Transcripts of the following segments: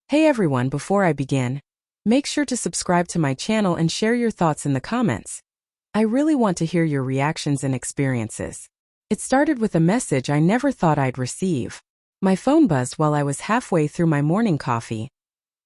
Hey everyone, before I begin, make sure to subscribe to my channel and share your thoughts in the comments. I really want to hear your reactions and experiences. It started with a message I never thought I'd receive. My phone buzzed while I was halfway through my morning coffee.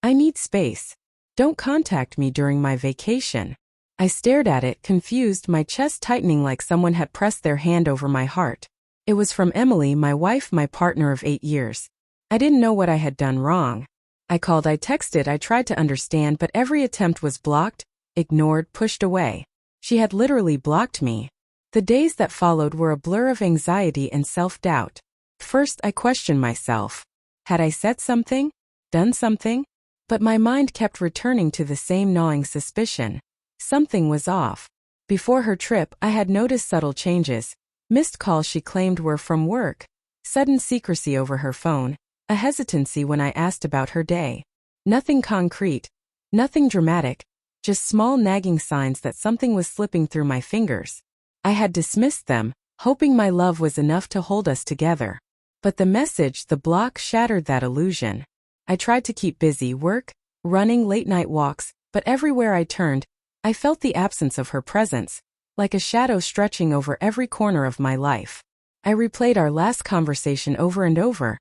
I need space. Don't contact me during my vacation. I stared at it, confused, my chest tightening like someone had pressed their hand over my heart. It was from Emily, my wife, my partner of 8 years. I didn't know what I had done wrong. I called, I texted, I tried to understand, but every attempt was blocked, ignored, pushed away. She had literally blocked me. The days that followed were a blur of anxiety and self-doubt. First, I questioned myself. Had I said something? Done something? But my mind kept returning to the same gnawing suspicion. Something was off. Before her trip, I had noticed subtle changes. Missed calls she claimed were from work. Sudden secrecy over her phone. A hesitancy when I asked about her day. Nothing concrete. Nothing dramatic. Just small nagging signs that something was slipping through my fingers. I had dismissed them, hoping my love was enough to hold us together. But the message, the block, shattered that illusion. I tried to keep busy, work, running, late-night walks, but everywhere I turned, I felt the absence of her presence, like a shadow stretching over every corner of my life. I replayed our last conversation over and over,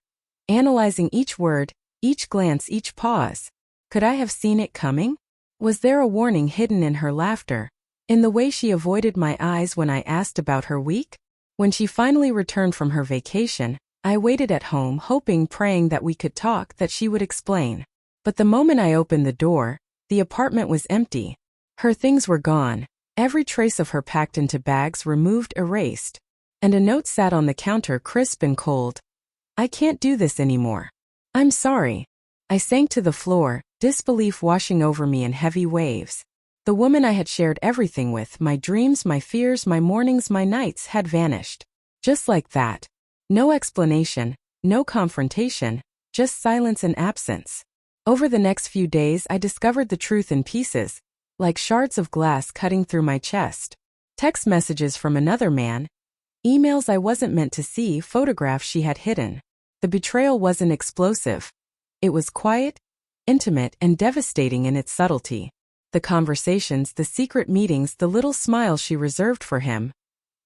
analyzing each word, each glance, each pause. Could I have seen it coming? Was there a warning hidden in her laughter? In the way she avoided my eyes when I asked about her week? When she finally returned from her vacation, I waited at home, hoping, praying that we could talk, that she would explain. But the moment I opened the door, the apartment was empty. Her things were gone, every trace of her packed into bags, removed, erased. And a note sat on the counter, crisp and cold. I can't do this anymore. I'm sorry. I sank to the floor, disbelief washing over me in heavy waves. The woman I had shared everything with, my dreams, my fears, my mornings, my nights, had vanished. Just like that. No explanation, no confrontation, just silence and absence. Over the next few days, I discovered the truth in pieces, like shards of glass cutting through my chest. Text messages from another man, emails I wasn't meant to see, photographs she had hidden. The betrayal wasn't explosive. It was quiet, intimate, and devastating in its subtlety. The conversations, the secret meetings, the little smiles she reserved for him.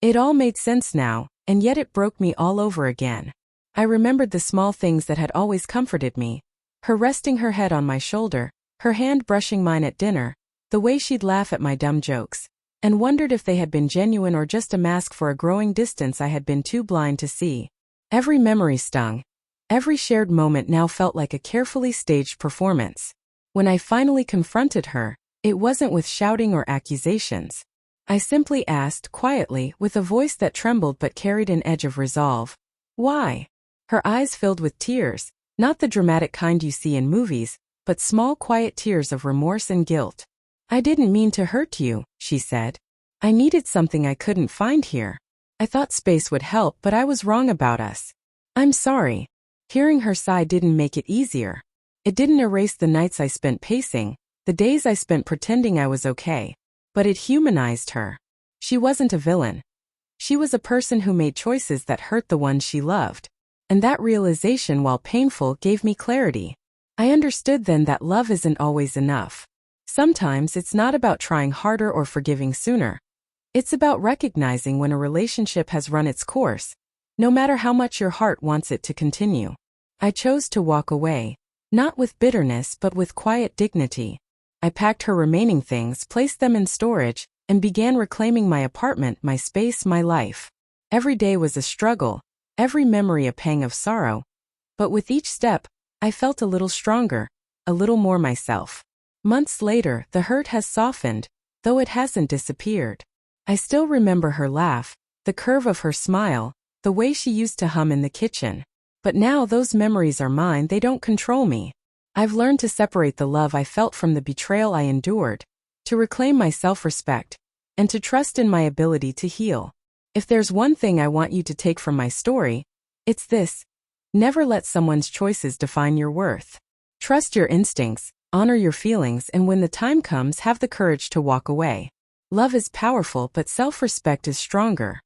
It all made sense now, and yet it broke me all over again. I remembered the small things that had always comforted me. Her resting her head on my shoulder, her hand brushing mine at dinner, the way she'd laugh at my dumb jokes, and wondered if they had been genuine or just a mask for a growing distance I had been too blind to see. Every memory stung. Every shared moment now felt like a carefully staged performance. When I finally confronted her, it wasn't with shouting or accusations. I simply asked, quietly, with a voice that trembled but carried an edge of resolve. Why? Her eyes filled with tears, not the dramatic kind you see in movies, but small, quiet tears of remorse and guilt. I didn't mean to hurt you, she said. I needed something I couldn't find here. I thought space would help, but I was wrong about us. I'm sorry. Hearing her sigh didn't make it easier. It didn't erase the nights I spent pacing, the days I spent pretending I was okay. But it humanized her. She wasn't a villain. She was a person who made choices that hurt the ones she loved. And that realization, while painful, gave me clarity. I understood then that love isn't always enough. Sometimes it's not about trying harder or forgiving sooner. It's about recognizing when a relationship has run its course, no matter how much your heart wants it to continue. I chose to walk away, not with bitterness but with quiet dignity. I packed her remaining things, placed them in storage, and began reclaiming my apartment, my space, my life. Every day was a struggle, every memory a pang of sorrow. But with each step, I felt a little stronger, a little more myself. Months later, the hurt has softened, though it hasn't disappeared. I still remember her laugh, the curve of her smile, the way she used to hum in the kitchen. But now those memories are mine, they don't control me. I've learned to separate the love I felt from the betrayal I endured, to reclaim my self-respect, and to trust in my ability to heal. If there's one thing I want you to take from my story, it's this: never let someone's choices define your worth. Trust your instincts, honor your feelings, and when the time comes, have the courage to walk away. Love is powerful, but self-respect is stronger.